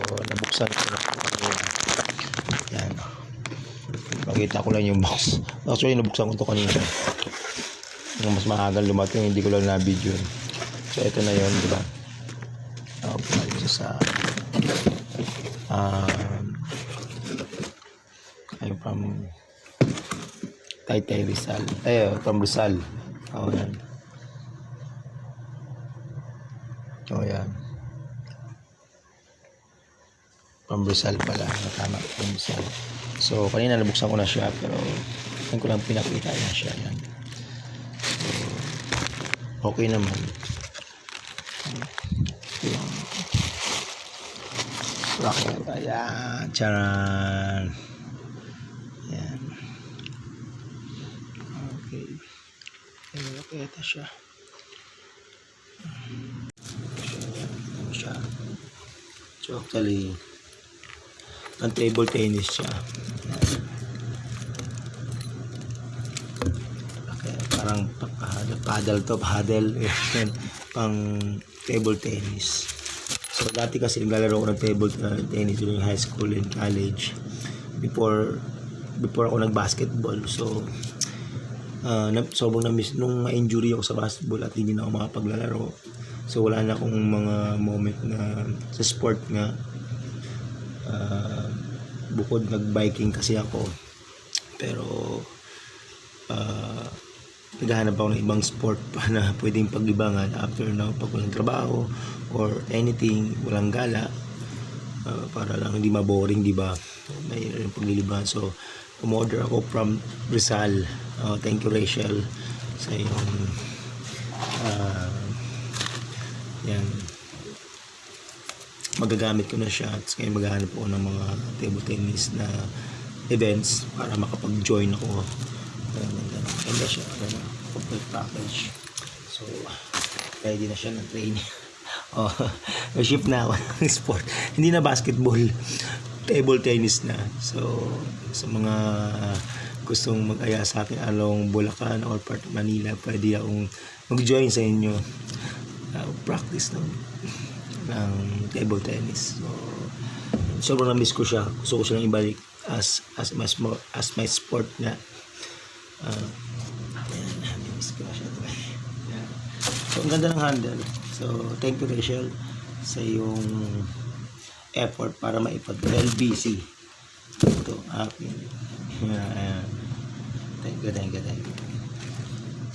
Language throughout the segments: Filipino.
nabuksan ko na po kanina. Yan. Pakita ko lang yung box. Actually, nabuksan ko to kanina. Yung mas maagang lumating, hindi ko lang na-video. So, ito na yun, diba? Okay, isa sa I'm from Taytay Rizal. From Rizal. Yan. Yan. From Rizal pala. Tama. From Rizal. So, kanina nabuksan ko na siya, pero yan ko lang pinakita na siya. Yan. So, okay naman. Rocket. Ayan. Charan. Ayan. Okay. Okay, ito siya. So, actually, ang table tennis siya. Okay, parang paddle. Pang table tennis. So, dati kasi naglalaro ko ng table tennis during high school and college. Before ako nag-basketball. So, sobrang na-miss nung ma-injury ako sa basketball at hindi na ako makapaglalaro. So, wala na akong mga moment na sa sport nga. Bukod nag-biking kasi ako. Pero, naghahanap ako ng ibang sport pa na pwedeng paglibangan after na pag walang trabaho or anything, walang gala, para lang hindi maboring, di ba? May paglilibangan. So, umorder ako from Rizal. Thank you, Rachel, sa iyong yan. Magagamit ko na siya at kaya maghahanap ako ng mga table tennis na events para makapag-join ako. Ganda siya, complete package. So, ready na siya ng training. Shift na ako ng sport. Hindi na basketball, table tennis na. So, sa mga gustong mag-aya sa akin along Bulacan or part of Manila, pwede akong mag-join sa inyo. Practice ng table tennis. So, sobrang na-miss ko siya. Gusto ko siya lang ibalik as my sport nga. Miss ko siya. So, ang ganda ng handle. So, thank you, Rachel, sa iyong effort para maipag LBC. Ito, akin. Thank you.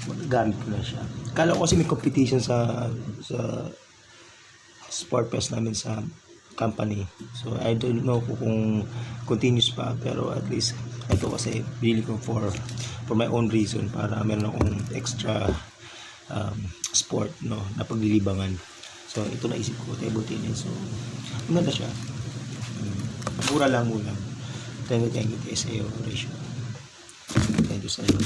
Magagamit ko na siya. Kala ko kasi may competition sa sport fest namin sa company. So, I don't know kung continuous pa, pero at least ito kasi really ko for my own reason, para meron akong extra sport, no, na paglilibangan. So, ito na isip ko, table tennis. So, maganda siya. Mura lang muna. Thank you sa iyo, Rachel. Thank you sa iyo.